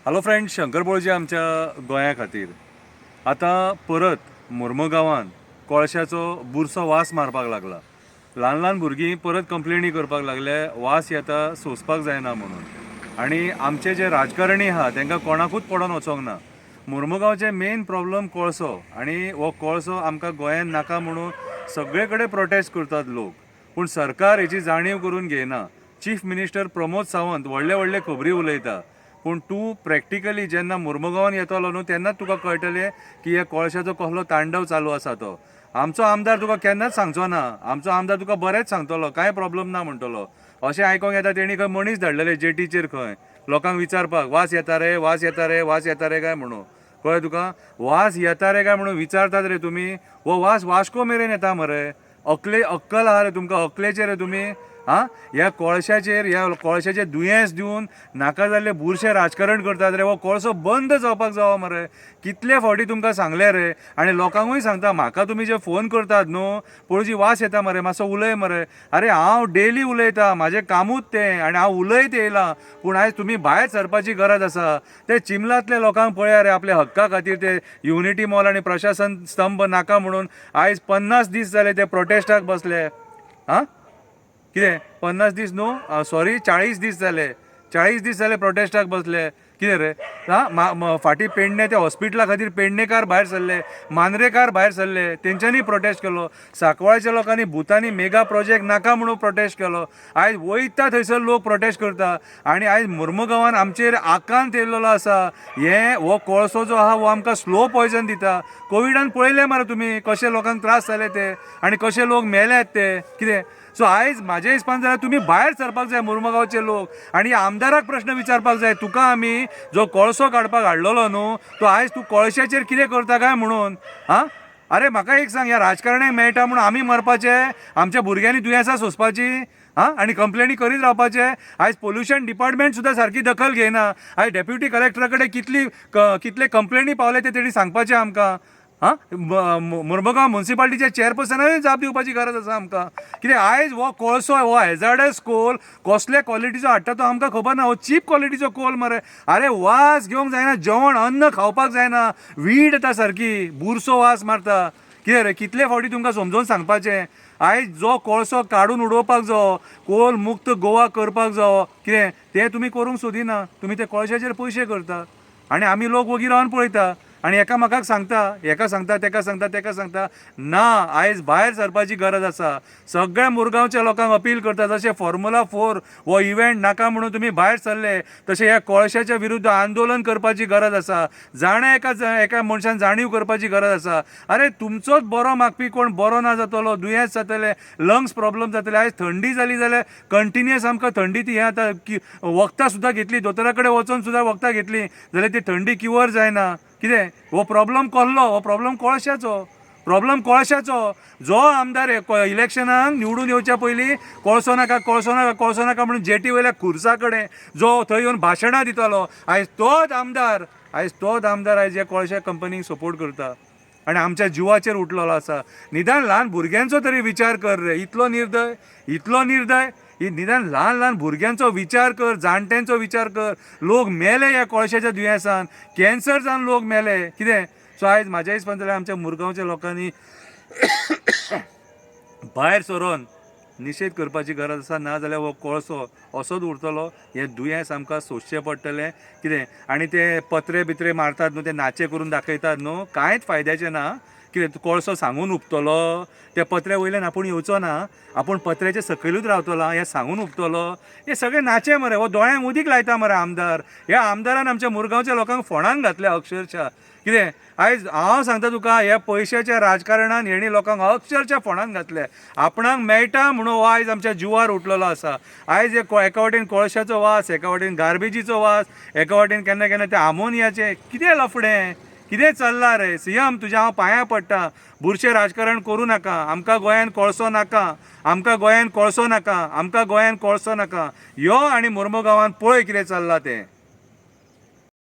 Hello friend, Shankar बोळजी आमच्या गोंया खातीर आतां परत मुर्मुगांवान कोळशाचो बुरसो वास मारपाक लागला. ल्हान ल्हान भुरगीं परत कंप्लेनी करपाक लागले वास येता सोंसपाक जायना म्हणून. आनी आमचे जे राजकारणी आहा तांकां कोणाकूच पडोन वचोंक ना. मुर्मुगांवचे मेन प्रॉब्लम कोळसो आनी हो कोळसो आमकां गोंयान नाका म्हणून सगळे कडेन प्रोटेस्ट करतात लोक. पूण सरकार हेची जाणीव करून घेयना. चीफ मिनिस्टर प्रमोद सावंत व्हडले व्हडले खबरी उलयता, पूण तूं प्रॅक्टिकली जेन्ना मुर्मुगांवान येतलो न्हू तेन्नाच तुका कळटलें की हे कोळशाचो कसलो तांडव चालू आसा तो. आमचो आमदार तुका केन्नाच सांगचो ना. आमचो आमदार तुका बरेंच सांगतलो, कांय प्रॉब्लम ना म्हणटलो. अशें आयकोंक येता तेणी खंय मनीस धाडलेले जेटीचेर खंय लोकांक विचारपाक वास येता रे, वास येता रे, वास येता रे काय म्हणून. कळ्ळें तुका? वास येता रे काय म्हणून विचारतात रे तुमी. हो वास वास्को मेरेन येता मरे. अक्कल आहा रे तुमकां? अकलेचे रे तुमी? ह्या कोळशाचेर ह्या कोळशाचे दुयेंस दिवन नाका जाल्ले बुरशे राजकारण करतात रे. हो कोळसो बंद जावपाक जावो मरे. कितले फावटी तुमकां सांगले रे. आनी लोकांकूय सांगता, म्हाका तुमी जे फोन करतात न्हू, पळोवची वास येता मरे, मातसो उलय मरे. अरे हांव डेली उलयतां, म्हाजें कामूच तें आनी हांव उलयत येयलां. पूण आयज तुमी भायर सरपाची गरज आसा. ते चिंबलातले लोकांक पळया रे, आपल्या हक्का खातीर ते युनिटी मॉल आनी प्रशासन स्तंभ नाका म्हणून आयज 50 दीस जाले ते प्रोटेस्टाक बसले. कितें 50 दीस न्हू, सॉरी 40 दीस जाले. 40 दीस जाले प्रोटेस्टाक बसले. कितें रे? फाटीं पेडणे त्या हॉस्पिटला खातीर पेडणेकार भायर सरले, मांद्रेकार भायर सरले, तेंच्यांनी प्रोटेस्ट केलो. सांकवाळच्या लोकांनी भुतानी मेगा प्रोजेक्ट नाका म्हणून प्रोटेस्ट केलो. आयज वयता थंयसर लोक प्रोटेस्ट करता. आनी आयज मुर्मुगांवान आमचेर आकांत येयल्लो आसा. हो कोळसो जो आहा हो आमकां स्लो पॉयझन दिता. कोविडान पळयले मरे तुमी कशे लोकांक त्रास जाले ते आनी कशे लोक मेल्यात ते. कितें सो आयज म्हाज्या हिसपान जाल्यार तुमी भायर सरपाक जाय मुर्मुगांवचे लोक आनी आमदाराक प्रश्न विचारपाक जाय. तुका आमी जो कोळसो काडपाक हाडलेलो न्हू, तो आयज तूं कोळशाचेर कितें करता काय म्हणून. अरे म्हाका एक सांग, ह्या राजकारण्यांक मेळटा म्हणून आमी मरपाचे, आमच्या भुरग्यांनी दुयेंसां सोंसपाची आनी कंप्लेनी करीत रावपाचे. आयज पोल्युशन डिपार्टमेंट सुद्दां सारकी दखल घेयना. आयज डेप्युटी कलेक्टरा कडेन कितले कंप्लेनी पावले ते तेणी सांगपाचें आमकां. मुर्मुगांव म्युनिसिपालिटीच्या चेअरपर्सनानूय जाप दिवपाची गरज आसा आमकां. कित्याक आयज हो कोळसो हो हेजार्डस कोल कसले क्वॉलिटीचो हाडटा तो आमकां खबर ना. हो चीप क्वॉलिटीचो कोल मरे. अरे वास घेवंक जायना, जेवण अन्न खावपाक जायना, वीट येता सारकी, बुरसो वास मारता. कितें रे, कितले फावटी तुमकां समजोवन सांगपाचें. आयज जो कोळसो काडून उडोवपाक जावो, कोल मुक्त गोवा करपाक जावो, कितें तें तुमी करूंक सोदिना. तुमी ते कोळशाचेर पयशे करता आनी आमी लोक वगी रावन पळयता आनी एकामेकाक सांगता, हेका सांगता, तेका सांगता, तेका सांगता. ना, आयज भायर सरपाची गरज आसा. सगळ्या मुरगांवच्या लोकांक अपील करता, जशें फॉर्म्युला 4 हो इव्हेंट नाका म्हणून तुमी भायर सरले, तशें ह्या कोळशाच्या विरुद्ध आंदोलन करपाची गरज आसा. एका मनशान जाणीव करपाची गरज आसा. अरे तुमचोच बरो मागपी कोण बरो ना जातलो, दुयेंस जातले, लंग्स प्रॉब्लम जातले. आयज थंडी जाली जाल्यार कंटिन्युअस आमकां थंडी ती हें आतां वखदां सुद्दां घेतली, दोतोरा कडेन वचून सुद्दां वखदां घेतली जाल्यार ती थंडी क्युअर जायना. कितें हो प्रॉब्लम कहलो? हो प्रॉब्लम कोळशाचो. जो आमदार इलेक्शनाक निवडून येवच्या पयलीं कोळसो नाका, कोळसो नाका, कोळसो नाका म्हणून जेटी वयल्या खुर्सा कडेन जो थंय येवन भाशणां दितालो, आयज तोच आमदार आयज ह्या कोळशा कंपनीक सपोर्ट करता आनी आमच्या जिवाचेर उठलेलो आसा. निदान ल्हान भुरग्यांचो तरी विचार कर रे. इतलो निर्दय. निदान ल्हान ल्हान भुरग्यांचो विचार कर, जाणट्यांचो विचार कर. लोक मेले ह्या कोळशाच्या दुयेंसान, कॅन्सर जावन लोक मेले. कितें सो आयज म्हाज्या हिसपान जाल्यार आमच्या मुरगांवच्या लोकांनी भायर सरोन निशेध करपाची गरज आसा. ना जाल्यार हो कोळसो असोच उरतलो. हें दुयेंस आमकां सोंसचें पडटलें. कितें आनी ते पत्रे बित्रे मारतात न्हू, ते नाचे करून दाखयतात न्हू, कांयच फायद्याचें ना. कितें कोळसो सांगून उपतलो, त्या पत्र्या वयल्यान आपूण येवचो ना, आपूण पत्र्याच्या सकयलूच रावतलो, हें सांगून उपतलो. हे सगळे नाचे मरे. हो दोळ्यांक उदीक लायता मरे आमदार. ह्या आमदारान आमच्या मुरगांवच्या लोकांक फोंडान घातल्या अक्षरशा. कितें आयज हांव सांगता तुका, ह्या पयशाच्या राजकारणान हेणी लोकांक अक्षरशा फोंडान घातल्या. आपणाक मेळटा म्हणून हो आयज आमच्या जिवार उठलेलो आसा. आयज एका वटेन कोळशाचो वास, एका वटेन गार्बेजीचो वास, एका वटेन केन्ना केन्ना ते आमोनियाचें. कितें लफडें, कितें चल्लां रे. सीएम तुज्या हांव पांयां पडटा, बुरशें राजकारण करूं नाका. आमकां गोंयान कोळसो नाका. यो आनी मुर्मुगांवान पळय कितें चल्लां तें.